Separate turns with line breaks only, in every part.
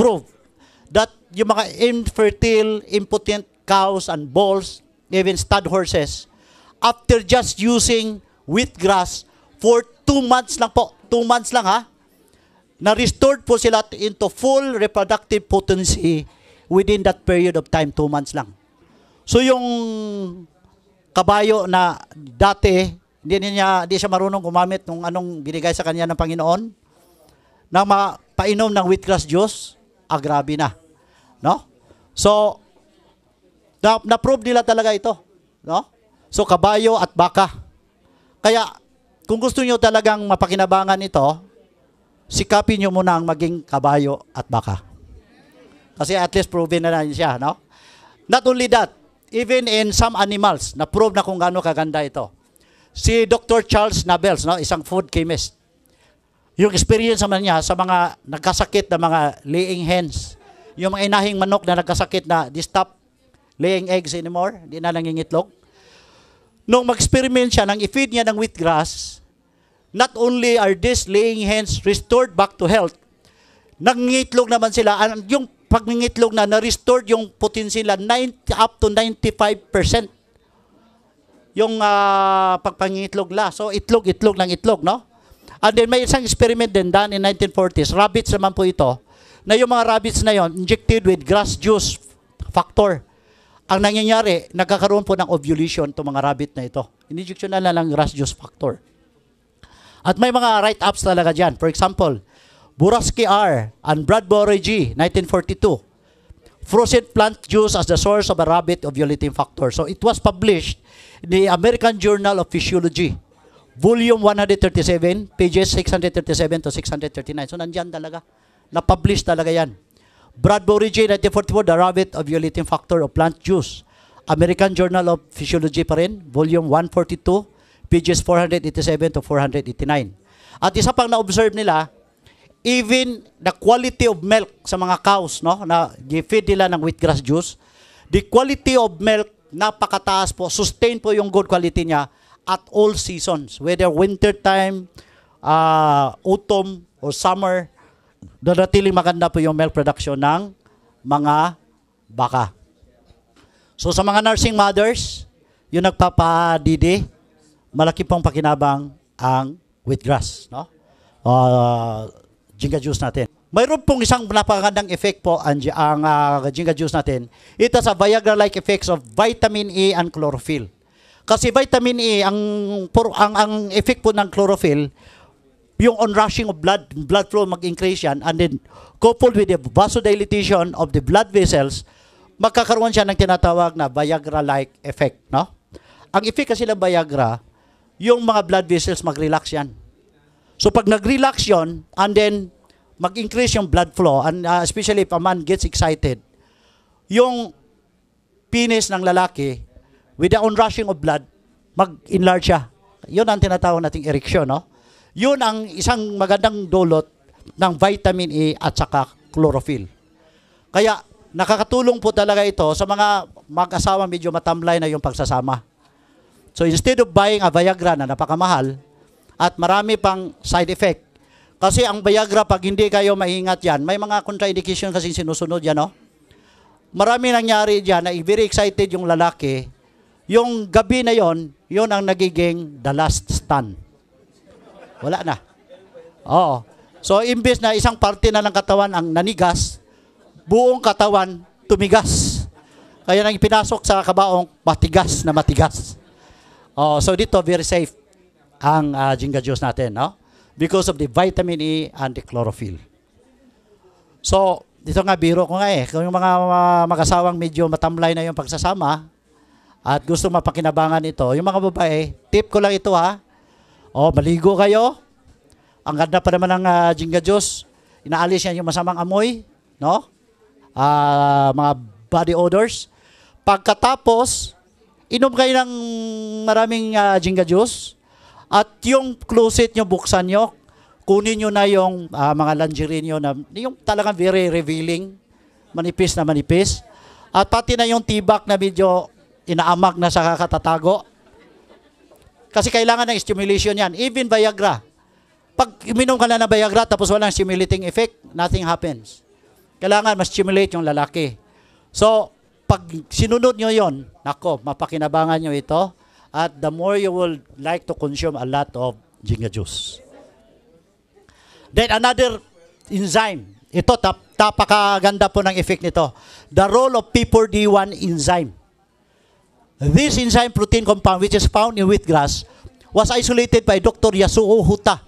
prove that yung mga infertile, impotent cows and bulls, even stud horses, after just using wheatgrass for 2 months lang po, 2 months lang ha, na-restored po sila into full reproductive potency within that period of time, 2 months lang. So yung kabayo na dati, hindi siya marunong gumamit ng anong binigay sa kanya ng Panginoon, na mapainom ng wheatgrass juice, grabe na. No? So, na-prove nila talaga ito. No? So, kabayo at baka. Kaya, kung gusto nyo talagang mapakinabangan ito, sikapin nyo muna ang maging kabayo at baka. Kasi at least proven na siya, no? Not only that, even in some animals, na-prove na kung gaano kaganda ito. Si Dr. Charles Nabels, no? Isang food chemist. Yung experience naman niya sa mga nagkasakit na mga laying hens, yung mga inahing manok na nagkasakit na they stop laying eggs anymore, hindi na nangingitlog. Nung mag-experiment siya, nang i-feed niya ng wheatgrass, not only are these laying hens restored back to health, nangingitlog naman sila. Yung pagningitlog na-restored yung potency nila up to 95%. Yung pagpangingitlog la. So, itlog ng itlog, no? And then, may isang experiment din done in 1940s. Rabbits naman po ito. Na yung mga rabbits na yon injected with grass juice factor. Ang nangyayari, nagkakaroon po ng ovulation itong mga rabbit na ito. Injection na lang grass juice factor. At may mga write-ups talaga dyan. For example, Buraski R. and Bradbury G. 1942. Frozen plant juice as the source of a rabbit ovulating factor. So it was published in the American Journal of Physiology. Volume 137, pages 637 to 639. So nandyan talaga. Na-publish talaga yan. Bradbury G. 1944, The Rabbit Ovulating Factor of Plant Juice. American Journal of Physiology pa rin. Volume 142, pages 487 to 489. At isa pang na-observe nila, even the quality of milk sa mga cows, no, na gi-feed nila ng wheatgrass juice, the quality of milk, napakataas po, sustain po yung good quality niya at all seasons, whether winter time, autumn, or summer, nanatiling maganda po yung milk production ng mga baka. So sa mga nursing mothers, yung nagpapadidi, malaki pong pakinabang ang wheatgrass, no? Jinga juice natin. Mayroon pong isang napakagandang effect po ang Jinga juice natin. It has a Viagra-like effects of vitamin E and chlorophyll. Kasi vitamin E, ang effect po ng chlorophyll, yung onrushing of blood flow mag-increase yan, and then coupled with the vasodilatation of the blood vessels, magkakaroon siya ng tinatawag na Viagra-like effect, no? Ang effect kasi ng Viagra, yung mga blood vessels mag-relax yan. So pag nag-relax yun, and then mag-increase yung blood flow, and especially if a man gets excited, yung penis ng lalaki, with the onrushing of blood, mag-enlarge siya. Yun ang tinatawag nating erection, no? Yun ang isang magandang dulot ng vitamin E at saka chlorophyll. Kaya nakakatulong po talaga ito sa mga mag-asawa medyo matamlay na yung pagsasama. So instead of buying a Viagra na napakamahal at marami pang side effect, kasi ang Viagra pag hindi kayo maingat yan, may mga contraindication kasi sinusunod yan, no? Marami nangyari dyan na very excited yung lalaki, yung gabi na yon, yun ang nagiging the last stand. Wala na. Oo. So, imbes na isang parte na ng katawan ang nanigas, buong katawan tumigas. Kaya nang ipinasok sa kabaong, matigas na matigas. So, dito, very safe ang Jinga juice natin, no? Because of the vitamin E and the chlorophyll. So, dito nga, biro ko nga kung yung mga mag-asawang medyo matamlay na yung pagsasama at gusto mapakinabangan ito, yung mga babae, tip ko lang ito ha, maligo kayo. Ang ganda pa naman ng Jinga juice. Inaalis yan yung masamang amoy, no? Mga body odors. Pagkatapos, inom kayo ng maraming Jinga juice. At yung closet nyo, buksan nyo. Kunin nyo na yung mga lingerie nyo na yung talagang very revealing. Manipis na manipis. At pati na yung tibak na medyo inaamag na sa kakatatago. Kasi kailangan ng stimulation yan. Even Viagra. Pag uminom ka na ng Viagra tapos walang stimulating effect, nothing happens. kailangan ma-stimulate yung lalaki. So, pag sinunod nyo yon, nako, mapakinabangan nyo ito, at the more you will like to consume a lot of Jinga juice. Then another enzyme, ito, tapakaganda po ng effect nito. The role of P4D1 enzyme. This enzyme protein compound, which is found in wheatgrass, was isolated by Dr. Yasuo Huta,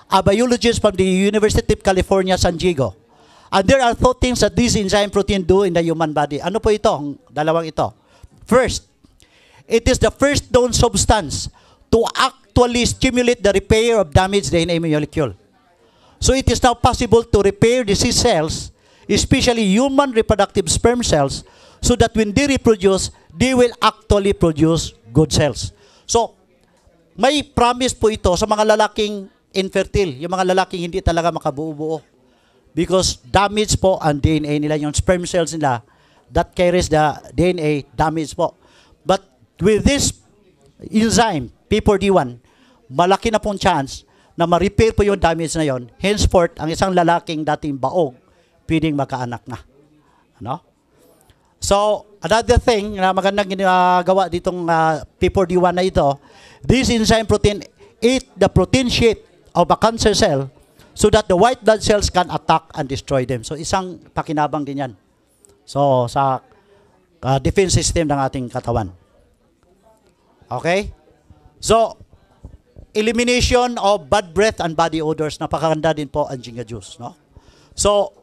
a biologist from the University of California, San Diego. And there are two things that this enzyme protein do in the human body. Ano po ito? Ang dalawang ito. First, it is the first known substance to actually stimulate the repair of damaged DNA molecule. So it is now possible to repair diseased cells, especially human reproductive sperm cells, so that when they reproduce, they will actually produce good cells. So, may promise po ito sa mga lalaking infertile, yung mga lalaking hindi talaga makabuo-buo. Because damage po ang DNA nila, yung sperm cells nila, that carries the DNA, damage po. But with this enzyme, P4D1, malaki na pong chance na ma-repair po yung damage na yon. Henceforth, ang isang lalaking dating baog, pwedeng magkaanak na. Ano? So, another thing na magandang ginagawa ditong P4D1 na ito, this enzyme protein eat the protein sheet of a cancer cell so that the white blood cells can attack and destroy them. So, isang pakinabang din yan. So, sa defense system ng ating katawan. Okay? So, elimination of bad breath and body odors, napakaganda din po ang Jinga juice. No? So,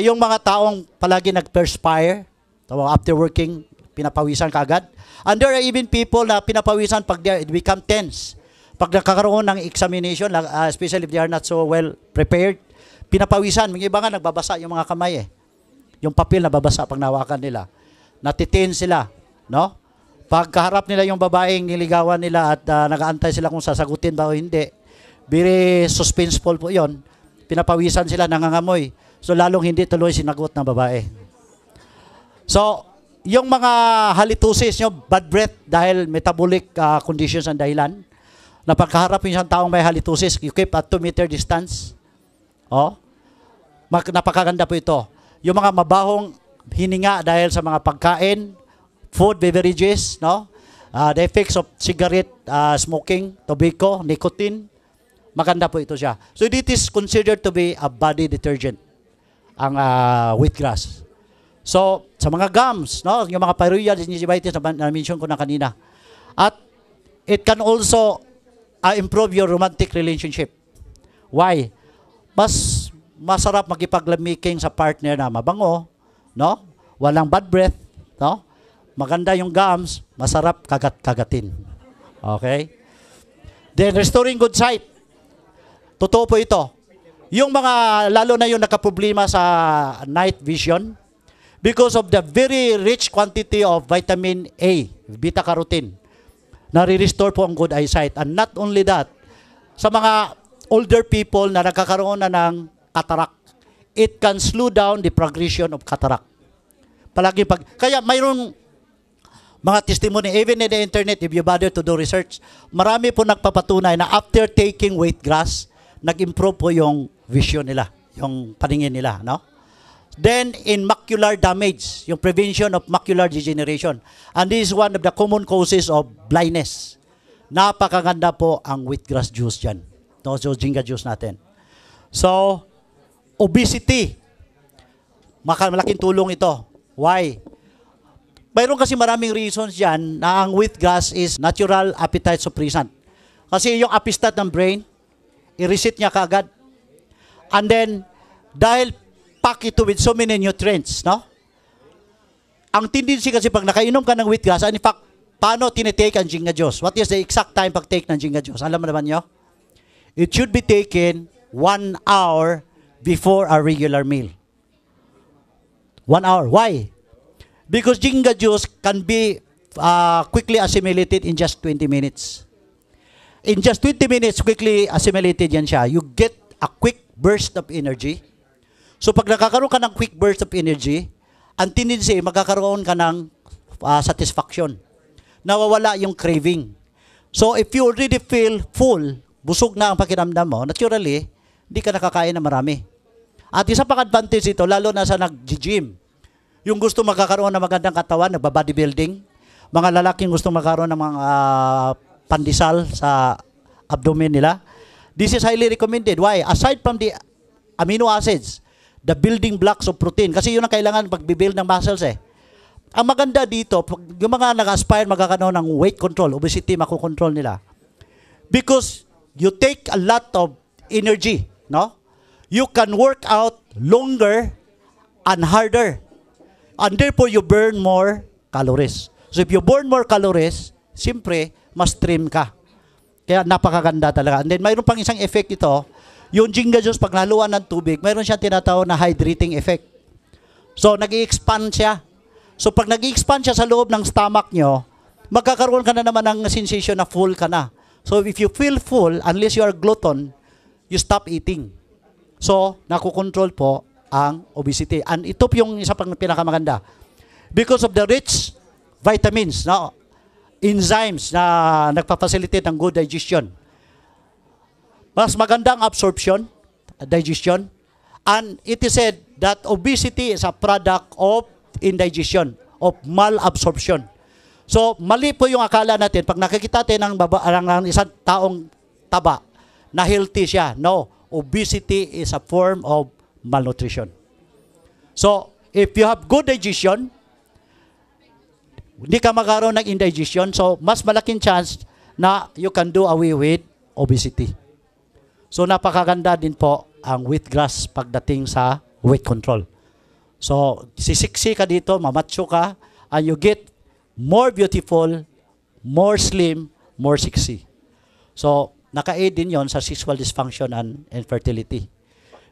yung mga taong palagi nag-perspire, after working, pinapawisan kaagad. And there are even people na pinapawisan pag they become tense. Pag nakakaroon ng examination, especially if they are not so well prepared, pinapawisan. Mga iba nga nagbabasa yung mga kamay eh. Yung papel nababasa pag nawakan nila. Natitin sila. No? Pag kaharap nila yung babaeng niligawan nila at nag-aantay sila kung sasagutin ba o hindi, very suspenseful po yon. Pinapawisan sila, nangangamoy. So lalong hindi tuloy sinagot ng babae. So, yung mga halitosis nyo, bad breath dahil metabolic conditions ang dahilan, na pagkaharap yung isang taong may halitosis, you keep at 2-meter distance. Oh, napakaganda po ito. Yung mga mabahong hininga dahil sa mga pagkain, food, beverages, no? The effects of cigarette, smoking, tobacco, nicotine, maganda po ito siya. So, it is considered to be a body detergent, ang wheatgrass. So, sa mga gums, no? Yung mga pyruvia, gingivitis na mention ko na kanina. At it can also improve your romantic relationship. Why? Mas masarap makipaglamiking sa partner na mabango, no? Walang bad breath, no? Maganda yung gums, masarap kagat-kagatin. Okay? Then, restoring good sight. Totoo po ito. Yung mga, lalo na yung nakaproblema sa night vision, because of the very rich quantity of vitamin A, beta-carotene, nare-restore po ang good eyesight. And not only that, sa mga older people na nagkakaroon na ng cataract, it can slow down the progression of cataract. Kaya mayroong mga testimony, even in the internet, if you bother to do research, marami po nagpapatunay na after taking wheatgrass, nag-improve po yung vision nila, yung paningin nila, no? Then, in macular damage, yung prevention of macular degeneration. And this is one of the common causes of blindness. Napakaganda po ang wheatgrass juice dyan. No, so, Jinga juice natin. So, obesity. Malaking tulong ito. Why? Mayroon kasi maraming reasons dyan na ang wheatgrass is natural appetite suppressant. Kasi yung apistat ng brain, i-reset niya kaagad. And then, dahil pack ito with so many nutrients, no? Ang tendency kasi pag nakainom ka ng wheatgrass, in fact, paano tinitake ang Jinga juice? What is the exact time pag-take ng Jinga juice? Alam mo naman nyo? It should be taken 1 hour before a regular meal. 1 hour. Why? Because Jinga juice can be quickly assimilated in just 20 minutes. In just 20 minutes, quickly assimilated yan siya. You get a quick burst of energy. So pag nakakaroon ka ng quick burst of energy, ang tendency, magkakaroon ka ng satisfaction. Nawawala yung craving. So if you already feel full, busog na ang pakiramdam mo, naturally, hindi ka nakakain na marami. At isa pang advantage ito, lalo na sa nag-gym. Yung gusto magkakaroon ng magandang katawan, nagba-bodybuilding, mga lalaking gusto magkaroon ng mga pandesal sa abdomen nila, this is highly recommended. Why? Aside from the amino acids, the building blocks of protein, kasi yun ang kailangan pag-build ng muscles eh. Ang maganda dito, yung mga nag-aspire magkakaroon ng weight control, obesity, makukontrol nila. Because you take a lot of energy, no? You can work out longer and harder. And therefore, you burn more calories. So if you burn more calories, siyempre, mas trim ka. Kaya napakaganda talaga. And then, mayroon pang isang effect ito. Yung Jinga juice, pag naluan ng tubig, mayroon siyang tinatawag na hydrating effect. So, nag-i-expand siya. So, pag nag-i-expand siya sa loob ng stomach nyo, magkakaroon ka na naman ng sensation na full ka na. So, if you feel full, unless you are glutton, you stop eating. So, nakukontrol po ang obesity. And ito yung isa pang pinakamaganda. Because of the rich vitamins, no? Enzymes na nagpa-facilitate ng good digestion. Mas magandang absorption, digestion. And it is said that obesity is a product of indigestion, of malabsorption. So, mali po yung akala natin. Pag nakikita natin ng isang taong taba, na healthy siya. No. Obesity is a form of malnutrition. So, if you have good digestion, hindi ka magkaroon ng indigestion, so mas malaking chance na you can do away with obesity. So, napakaganda din po ang wheatgrass pagdating sa weight control. So, sisiksi ka dito, mamatso ka, and you get more beautiful, more slim, more sexy. So, naka-aid din yon sa sexual dysfunction and infertility.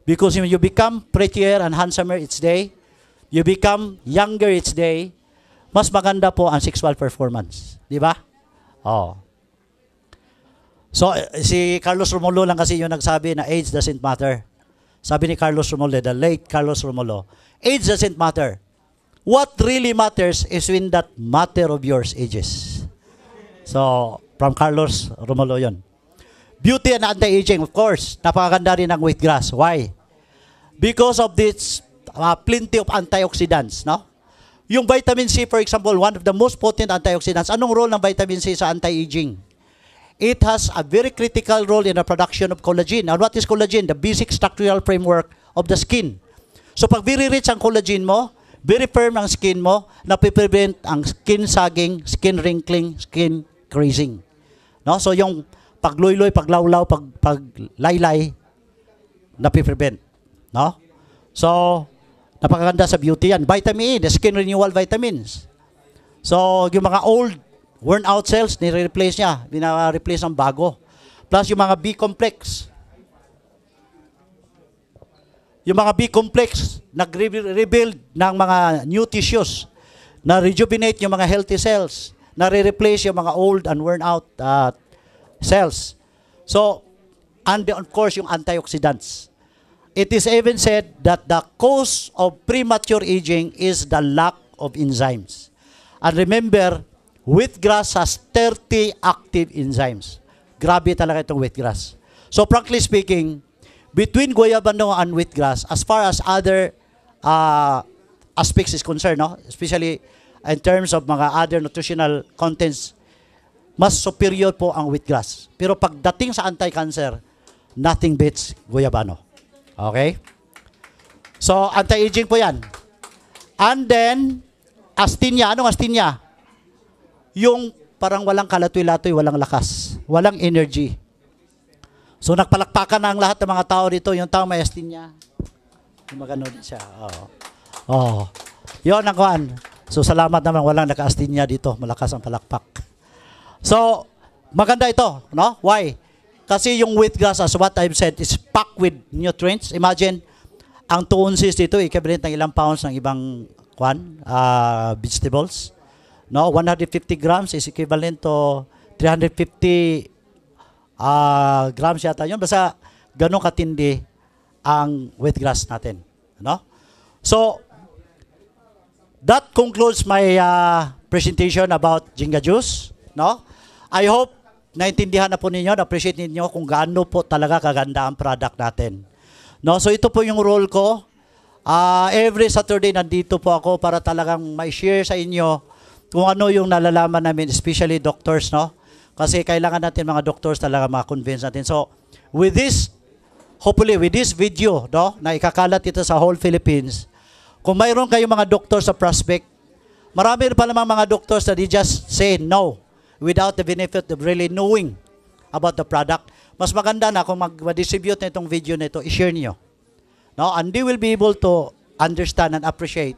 Because you become prettier and handsomer each day, you become younger each day, mas maganda po ang sexual performance. Di ba? Oh. So, si Carlos Romulo lang kasi yung nagsabi na age doesn't matter. Sabi ni Carlos Romulo, the late Carlos Romulo, age doesn't matter. What really matters is when that matter of yours ages. So, from Carlos Romulo yun. Beauty and anti-aging, of course. Napakaganda rin ng wheatgrass. Why? Because of this plenty of antioxidants, no? Yung vitamin C, for example, one of the most potent antioxidants. Anong role ng vitamin C sa anti-aging? It has a very critical role in the production of collagen. And what is collagen? The basic structural framework of the skin. So pag very rich ang collagen mo, very firm ang skin mo, napiprevent ang skin sagging, skin wrinkling, skin creasing. No? So yung pagluyloy, paglawlaw, paglaylay, napiprevent. No? So, napakaganda sa beauty yan. Vitamin E, the skin renewal vitamins. So, yung mga old, worn out cells, nire-replace niya. Bina-replace ng bago. Plus, yung mga B-complex. Yung mga B-complex, nag-rebuild ng mga new tissues. Na-rejuvenate yung mga healthy cells. Na-replace yung mga old and worn out cells. So, and of course, yung antioxidants. It is even said that the cause of premature aging is the lack of enzymes. And remember, wheatgrass has 30 active enzymes. Grabe talaga itong wheatgrass. So, frankly speaking, between guayabano and wheatgrass, as far as other aspects is concerned, no? Especially in terms of mga other nutritional contents, mas superior po ang wheatgrass. Pero pagdating sa anti-cancer, nothing beats guayabano. Okay? So, anti-aging po yan. And then, astinya. Anong astinya? Yung parang walang kalatoy-latoy, walang lakas, walang energy. So, nagpalakpakan na ang lahat ng mga tao dito. Yung tao may astinya. Yung magano din siya. Oh. Yun ang kuhan. So, salamat naman. Walang naka-astinya dito. Malakas ang palakpak. So, maganda ito, no? Why? Kasi yung wheatgrass, as what I've said, is packed with nutrients. Imagine, ang 2 ounces dito, equivalent ng ilang pounds ng ibang vegetables. No? 150 grams is equivalent to 350 grams yata yun. Basta ganun katindi ang wheatgrass natin. No? So, that concludes my presentation about Jinga juice. No? I hope naintindihan na po ninyo, na-appreciate ninyo kung gaano po talaga kaganda ang product natin. No, so ito po yung role ko. Every Saturday nandito po ako para talagang may share sa inyo kung ano yung nalalaman namin, especially doctors, no? Kasi kailangan natin mga doctors talaga ma-convince natin. So, with this, hopefully, with this video, no, na ikakalat ito sa whole Philippines, kung mayroon kayong mga doctors sa prospect, marami pa naman mga doctors that they just say no without the benefit of really knowing about the product. Mas maganda na kung mag-distribute na itong video na ito, i-share niyo. No? And they will be able to understand and appreciate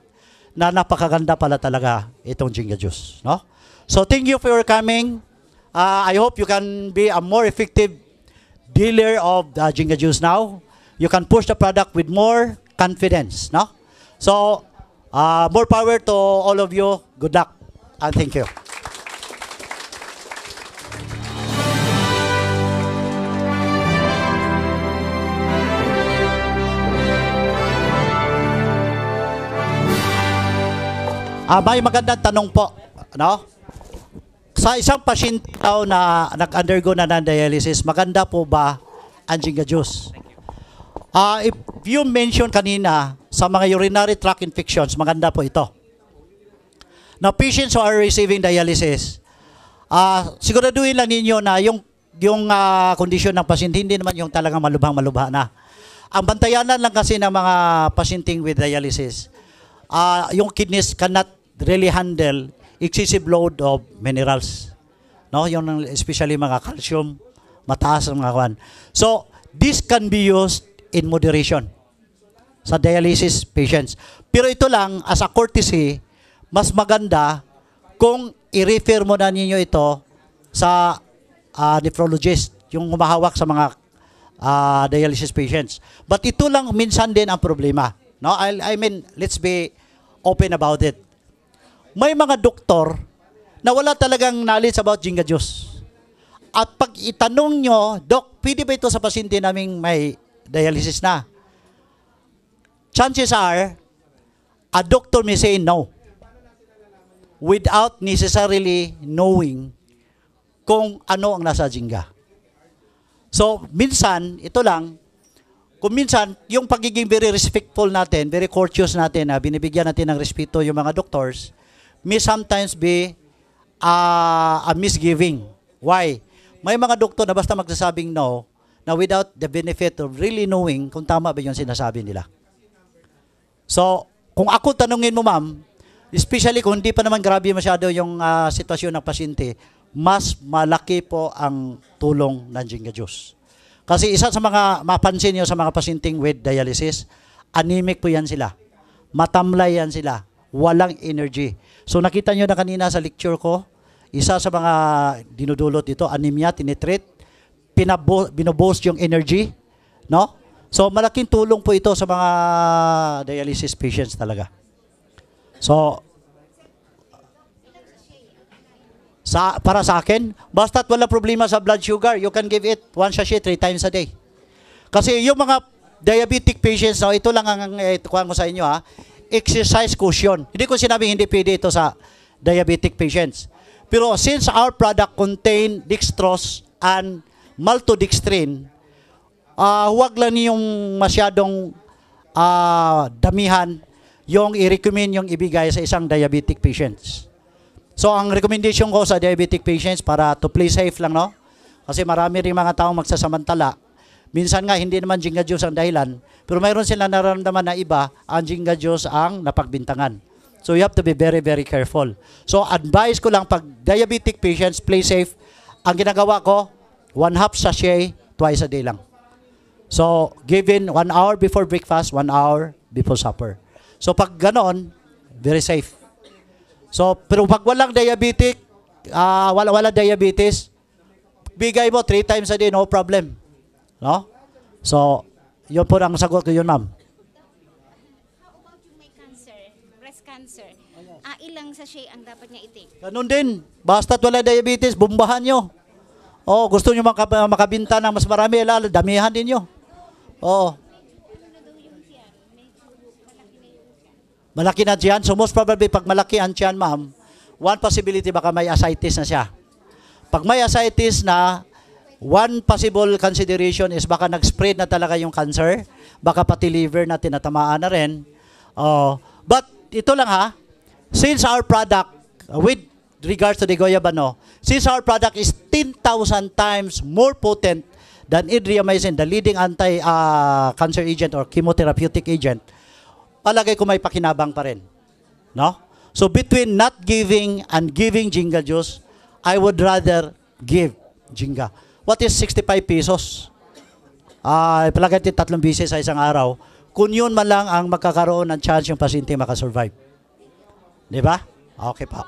na napakaganda pala talaga itong Jinga Juice. No? So thank you for your coming. I hope you can be a more effective dealer of the Jinga Juice now. You can push the product with more confidence. No? So, more power to all of you. Good luck and thank you. May magandang tanong po, no? Sa isang pasyente daw na nag-undergo na ng dialysis, maganda po ba ang Jinga Juice? If you mentioned kanina sa mga urinary tract infections, maganda po ito. Now, patients who are receiving dialysis, siguraduhin lang ninyo na yung kondisyon ng pasyente, hindi naman yung talagang malubhang-malubha na. Ang bantayanan lang kasi ng mga pasyenteng with dialysis, yung kidneys cannot really handle excessive load of minerals. No, yung especially mga calcium, mataas ang mga kwan. So, this can be used in moderation sa dialysis patients. Pero ito lang, as a courtesy, mas maganda kung i-refer mo na ninyo ito sa nephrologist, yung humahawak sa mga dialysis patients. But ito lang minsan din ang problema. No? I mean, let's be open about it. May mga doktor na wala talagang knowledge about Jinga Juice. At pag itanong nyo, Dok, pwede ba ito sa pasyente naming may dialysis na? Chances are, a doctor may say no without necessarily knowing kung ano ang nasa Jinga. So, minsan, ito lang, kung minsan, yung pagiging very respectful natin, very courteous natin, na binibigyan natin ng respeto yung mga doctors, may sometimes be a misgiving. Why? May mga doktor na basta magsasabing no, na without the benefit of really knowing kung tama ba yung sinasabi nila. So, kung ako tanungin mo, ma'am, especially kung hindi pa naman grabe masyado yung sitwasyon ng pasyente, mas malaki po ang tulong ng Jinga Juice. Kasi isa sa mga mapansin nyo sa mga pasyenteng with dialysis, anemic po yan sila. Matamlay yan sila. Walang energy. So nakita nyo na kanina sa lecture ko, isa sa mga dinudulot dito, anemia, tinitreat, binuboost yung energy, no? So malaking tulong po ito sa mga dialysis patients talaga. So, para sa akin, basta't wala problema sa blood sugar, you can give it 1 sachet 3 times a day. Kasi yung mga diabetic patients, no, ito lang ang kuha ko sa inyo, exercise cushion. Hindi ko sinabing hindi pwede ito sa diabetic patients. Pero since our product contain dextrose and maltodextrin, huwag lang yung masyadong damihan yung i-recommend yung ibigay sa isang diabetic patients. So, ang recommendation ko sa diabetic patients para to play safe lang, no? Kasi marami rin mga taong magsasamantala. Minsan nga, hindi naman Jinga Juice ang dahilan, pero mayroon sila nararamdaman na iba, ang Jinga Juice ang napagbintangan. So, you have to be very, very careful. So, advice ko lang, pag diabetic patients, play safe. Ang ginagawa ko, 1/2 sachet, twice a day lang. So, given 1 hour before breakfast, 1 hour before supper. So, pag ganon, very safe. So, pero pag walang diabetic, wala diabetes, bigay mo 3 times a day, no problem. No? So, yun po ang sagot ko yun, ma'am.
How about yung may cancer, breast cancer? Ilang sachet ang dapat niya i-take?
Ganun din. Basta't wala diabetes, bumbahan nyo. Gusto nyo makabinta ng mas marami, damihan din nyo. Malaki na tiyan. So most probably, pag malaki ang tiyan, ma'am, one possibility baka may ascites na siya. Pag may ascites na, one possible consideration is baka nag-spread na talaga yung cancer. baka pati liver na tinatamaan na rin. But ito lang ha, since our product, with regards to the goyabano, since our product is 10,000 times more potent than erythromycin, the leading anti-cancer agent or chemotherapeutic agent, palagay ko may pakinabang pa rin. No? So between not giving and giving Jinga juice, I would rather give Jinga. What is 65 pesos? Palagay natin 3 bisis sa isang araw. Kung yun man lang ang magkakaroon ng chance yung pasyente makasurvive. Di ba? Okay pa.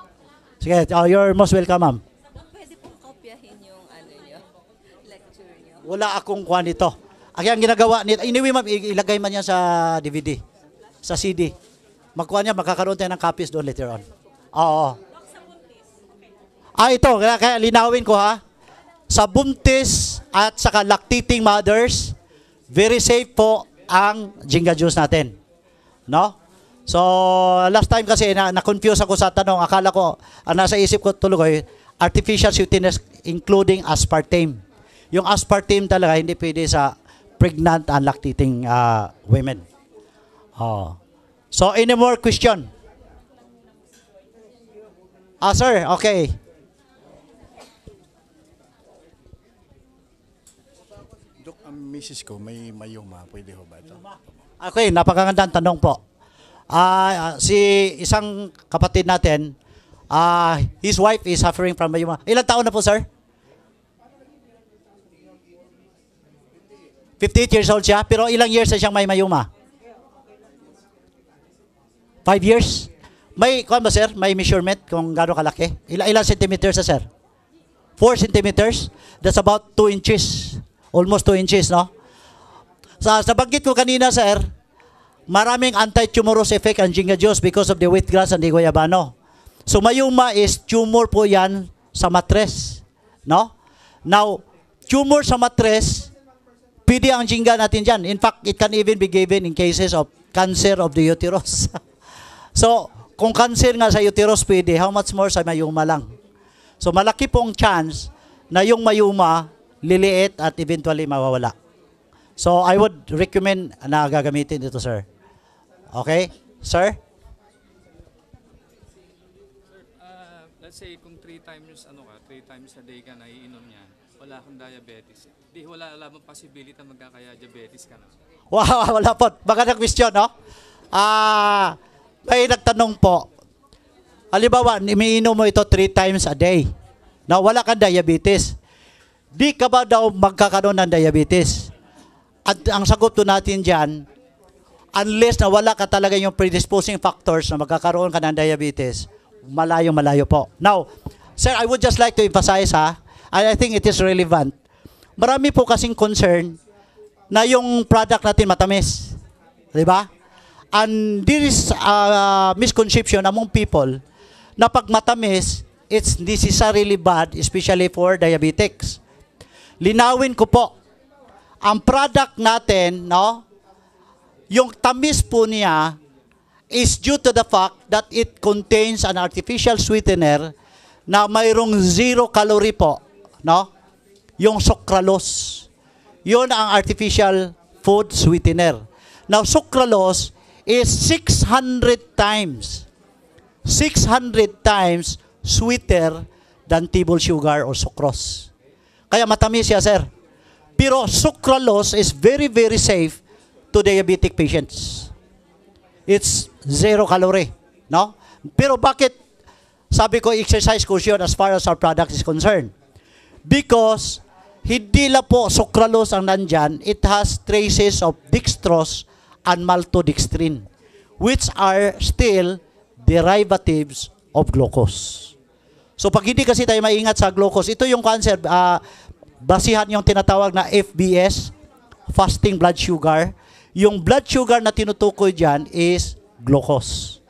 Sige, you're most welcome, ma'am.
Pwede pong kopyahin yung lecture nyo.
Wala akong kuha nito. Ang ginagawa nito, anyway ma'am, ilagay man yan sa DVD, sa CD. Magkuha niya, magkakaroon tayo ng copies doon later on. Oo. Ito, kaya linawin ko ha. Sa buntis at saka lactating mothers, very safe po ang Jinga juice natin. No? So, last time kasi na-confuse ako sa tanong, akala ko, ang nasa isip ko tuloy, artificial sweetness including aspartame. Yung aspartame talaga hindi pwede sa pregnant and lactating women. So, any more question? Sir, okay.
Dok, ang misis ko may mayoma, pwede ho ba ito?
Okay, napakagandang tanong po. Si isang kapatid natin, his wife is suffering from mayoma. Ilang taon na po, sir? 58 years old siya, pero ilang years na siyang may mayoma? 5 years? May, kuwan ba, sir? May measurement kung gaano kalaki? Ilang centimeters na, sir? 4 centimeters? That's about 2 inches. Almost 2 inches, no? Sa banggit ko kanina, sir, maraming anti-tumorous effect ang Jinga juice because of the wheatgrass and the goyabano. So mayoma is tumor po yan sa matres. No? Now, tumor sa matres, pwede ang Jinga natin dyan. In fact, it can even be given in cases of cancer of the uterus. So, kung cancer nga sa uterus pwede, how much more sa mayoma lang? So malaki pong chance na yung mayoma liliit at eventually mawawala. So I would recommend na gagamitin ito, sir. Okay? Sir?
Let's say kung 3 times a day ka naiinom niyan, wala kang diabetes. Di wala lamang possibility na magkakaya-diabetes ka na.
Wow, wala po. Magandang question, no? May nagtanong po. Halimbawa, iniinom mo ito 3 times a day. Na wala kang diabetes. Di ka ba daw magkakaroon ng diabetes? At ang sagot po natin dyan, unless na wala ka talaga yung predisposing factors na magkakaroon ka ng diabetes, malayo po. Now, sir, I would just like to emphasize and I think it is relevant. Marami po kasing concern na yung product natin matamis. Di ba? And there is misconception among people na pag matamis, it's necessarily bad, especially for diabetics. Linawin ko po, ang product natin, no, yung tamis po niya is due to the fact that it contains an artificial sweetener na mayroong 0 calorie po, no? Yung sucralose. Yun ang artificial food sweetener. Now, sucralose is 600 times sweeter than table sugar or sucrose. Kaya matamis siya, sir. Pero sucralose is very, very safe to diabetic patients. It's 0 calorie, no? Pero bakit sabi ko exercise caution as far as our product is concerned? Because hindi lang po sucralose ang nandyan, it has traces of dextrose and maltodextrin, which are still derivatives of glucose. So pag hindi kasi tayo maingat sa glucose, ito yung cancer, basihan yung tinatawag na FBS, fasting blood sugar. Yung blood sugar na tinutukoy dyan is glucose.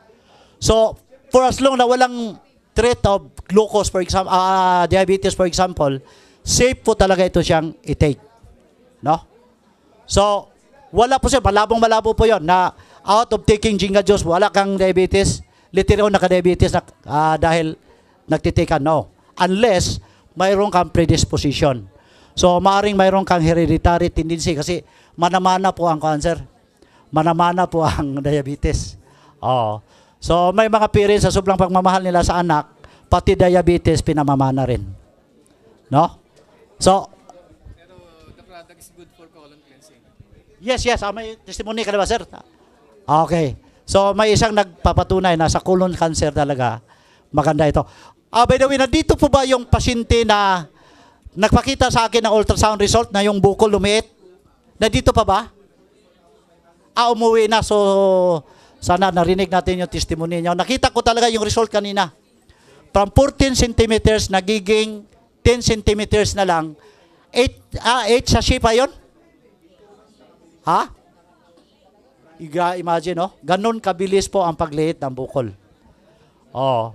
So, for as long na walang threat of glucose, for example, diabetes for example, safe po talaga ito siyang i-take. No? So, wala po siya, malabo po yon na out of taking Jinga juice, wala kang diabetes, literal naka-diabetes na, dahil nagtitake ka, no. Unless, mayroon kang predisposition. So, maaring mayroon kang hereditary tendency kasi mana-mana po ang cancer. Manamana po ang diabetes. Oh. So may mga parents sa sobrang pagmamahal nila sa anak, pati diabetes pinamamana rin. No? So,
Pero the product is good for colon cleansing.
yes. May testimony ka na ba, sir? Okay. So may isang nagpapatunay na sa colon cancer talaga, maganda ito. By the way, nandito po ba yung pasyente na nagpakita sa akin ng ultrasound result na yung bukol lumiit? Nandito pa ba? Umuwi na. So, sana narinig natin yung testimony niyo. Nakita ko talaga yung result kanina. From 14 centimeters, nagiging 10 centimeters na lang. 8 sachet pa yun? Ha? Imagine, no? Ganon kabilis po ang pagliit ng bukol. Oh.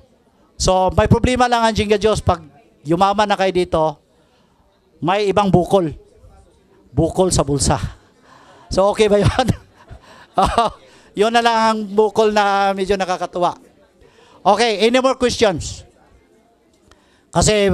So, may problema lang ang Jinga Diyos. Pag yumaman na kayo dito, may ibang bukol. Bukol sa bulsa. So, okay ba yun? Yun na lang ang bukol na medyo nakakatuwa. Okay, any more questions? Kasi